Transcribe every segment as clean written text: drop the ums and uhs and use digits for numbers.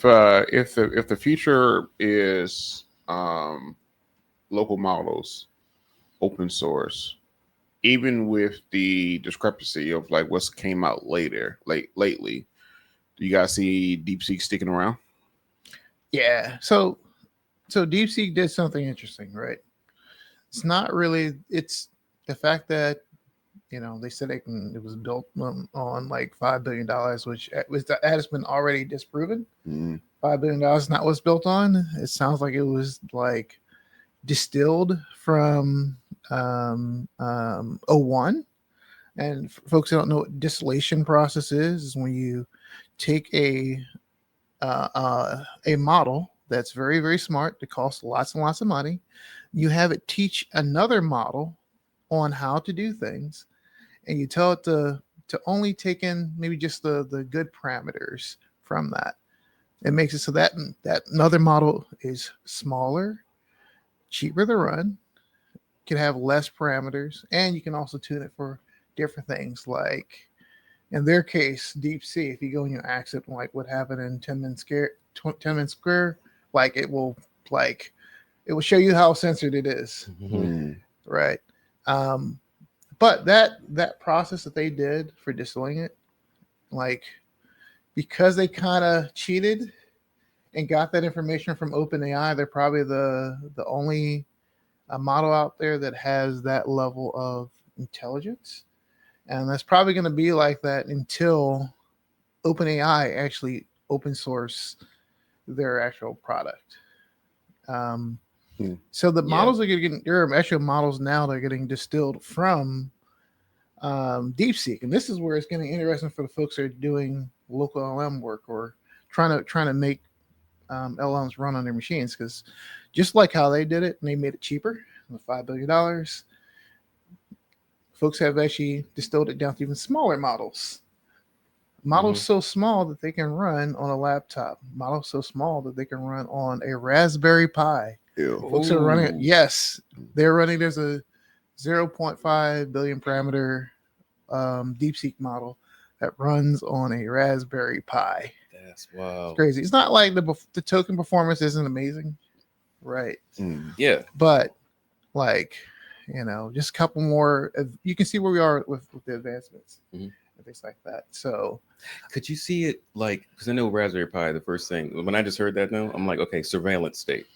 if the future is local models, open source, even with the discrepancy of like what's came out lately, do you guys see DeepSeek sticking around? Yeah. So DeepSeek did something interesting, right? It's not really. It's the fact that they said it was built on like $5 billion, which that has been already disproven. Mm. $5 billion is not what's built on. It sounds like it was like distilled from O1. And for folks who don't know what distillation process is when you take a model that's very very smart that costs lots and lots of money. You have it teach another model on how to do things, and you tell it to only take in maybe just the good parameters from that. It makes it so that another model is smaller, cheaper to run, can have less parameters, and you can also tune it for different things like in their case, Deep Sea. If you go and you ask it like what happened in 10 minute square, like like it will show you how censored it is, Mm. right? Um, but that process that they did for distilling it, like because they kind of cheated and got that information from OpenAI, they're probably the only model out there that has that level of intelligence, and that's probably going to be like that until OpenAI actually open source their actual product. Um, Hmm. so the Yeah. models are getting there are actual models now that are getting distilled from DeepSeek, and this is where it's getting interesting for the folks that are doing local LM work or trying to make LLMs run on their machines. Because just like how they did it, and they made it cheaper, with $5 billion, folks have actually distilled it down to even smaller models. Models so small that they can run on a laptop. Models so small that they can run on a Raspberry Pi. Ew. Folks are running it. Ooh. Yes, they're running. There's a 0.5 billion parameter DeepSeek model that runs on a Raspberry Pi. That's It's wild. crazy. It's not like the token performance isn't amazing, right? Mm. Yeah. But like just a couple more. You can see where we are with the advancements Mhm. and things like that. So Could you see it like, because I know Raspberry Pi, the first thing when I just heard that now, I'm like, okay, surveillance state,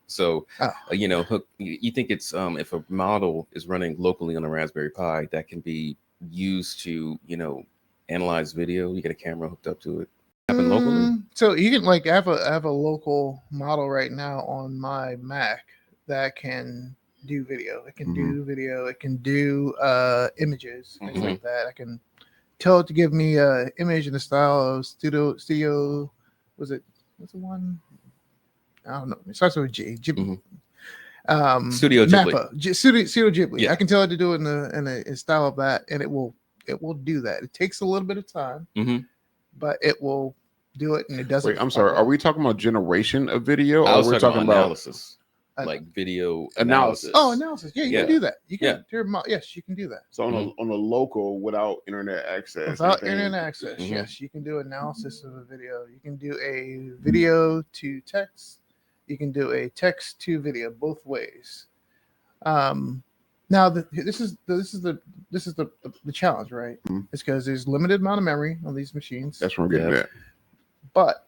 So, oh, you think it's if a model is running locally on a Raspberry Pi that can be used to, analyze video, you get a camera hooked up to it, happen locally? So you can like I have a local model right now on my Mac that can do video. It can do video. It can do images, things like that. I can tell it to give me a image in the style of studio. Was it? What's the one? I don't know. It starts with a G. Mhm. Studio Ghibli. Mappa. Studio Ghibli. Yeah. I can tell it to do it in a style of that, and it will do that. It takes a little bit of time, Mm-hmm. but it will do it, and it does Wait, it. I'm sorry. like Are we talking about generation of video, I or was we're talking talking about about analysis, An- like video Analysis. analysis. Oh, analysis. Yeah, you Yeah. can do that. You Yeah. can. Yes, you can do that. so on a local without internet access? Without anything? internet access, Mhm. yes, you can do analysis of a video. You can do a video to text. You can do a text to video, both ways. Now this is the challenge, right? Mhm. It's because there's limited amount of memory on these machines. That's what I'm getting Yep. at. But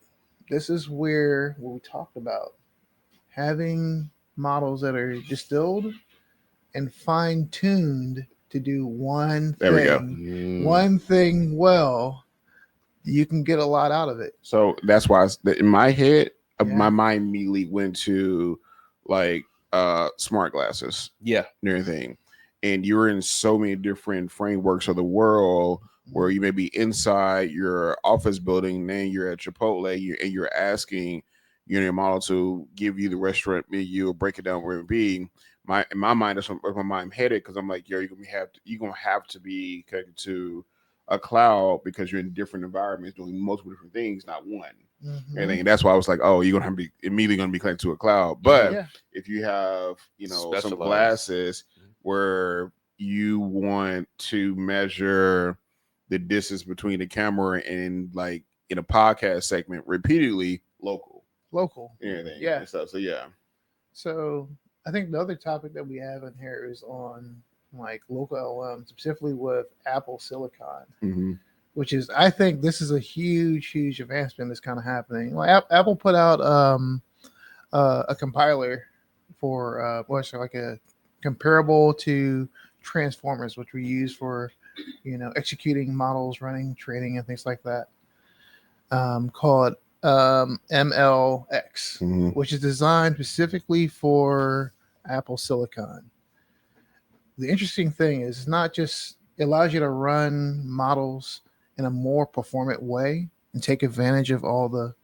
this is where what we talked about having models that are distilled and fine tuned to do one There we go. one thing well. You can get a lot out of it. So that's why in my head, Yeah. my mind immediately went to like smart glasses Yeah. and everything. And you're in so many different frameworks of the world where you may be inside your office building, then you're at Chipotle, and you're asking your model to give you the restaurant menu or break it down where it be. In my mind, that's where my mind headed, because I'm like, yo, you're gonna have to be connected to a cloud because you're in different environments doing multiple different things, not one. Everything. And that's why I was like, oh, you're gonna have to be immediately gonna be connected to a cloud. But Yeah. if you have, some Specialized. glasses where you want to measure the distance between the camera and like in a podcast segment repeatedly, local, local. anything, Yeah. and stuff. So yeah. So I think the other topic that we have in here is on like local LLM, specifically with Apple Silicon, Mm-hmm. which is I think this is a huge advancement that's kind of happening. Like Apple put out a compiler for what's like a comparable to transformers, which we use for executing models, running training, and things like that, called MLX, Mm-hmm. which is designed specifically for Apple Silicon. The interesting thing is it's not just it allows you to run models in a more performant way and take advantage of all the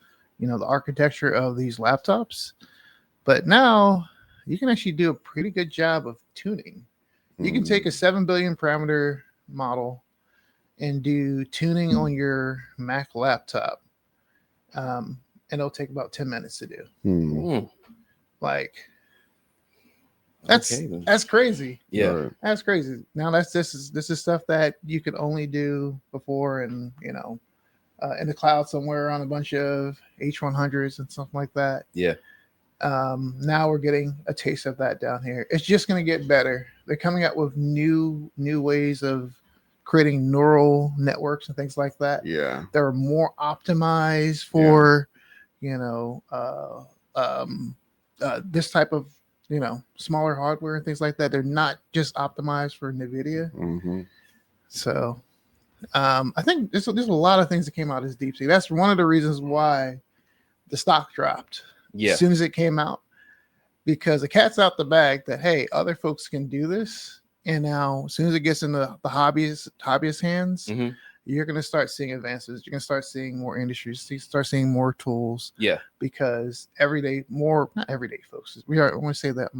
the architecture of these laptops, but now you can actually do a pretty good job of tuning. You can take a 7 billion parameter model and do tuning on your Mac laptop, and it'll take about 10 minutes to do. Mm. Like that's Okay, then. that's crazy. Yeah. Right. That's crazy. Now this is stuff that you could only do before, and in the cloud somewhere on a bunch of H100s and something like that. Yeah. Now we're getting a taste of that down here. It's just going to get better. They're coming out with new ways of creating neural networks and things like that. Yeah. They're more optimized for this type of smaller hardware and things like that. They're not just optimized for NVIDIA. Mm-hmm. So I think there's a lot of things that came out as DeepSeek. That's one of the reasons why the stock dropped Yeah. as soon as it came out, because the cat's out the bag that, hey, other folks can do this. And now as soon as it gets into the hobbyist hands, Mm-hmm. you're going to start seeing advances. You're going to start seeing more industries, start seeing more tools. Yeah. Because not everyday folks. I want to say that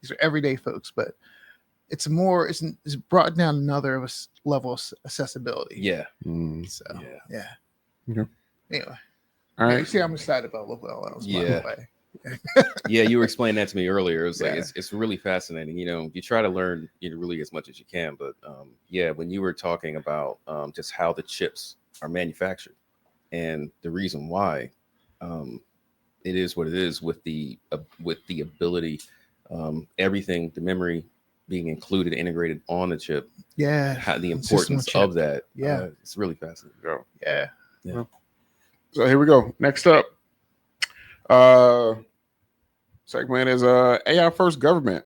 these are everyday folks, but it's brought down another of a level of accessibility. Yeah. Mm. So Yeah. yeah. Okay. Anyway, All you right. see, I'm excited about local LLMs. Yeah. By the way. Yeah, you were explaining that to me earlier. It was like Yeah. it's really fascinating. You try to learn really as much as you can, but yeah, when you were talking about just how the chips are manufactured and the reason why, it is what it is with the ability, everything, the memory being included, integrated on the chip. Yeah. How the System importance chip. of that. Yeah. It's really fascinating. Yeah. Yeah. So here we go. Next up, segment is AI first government.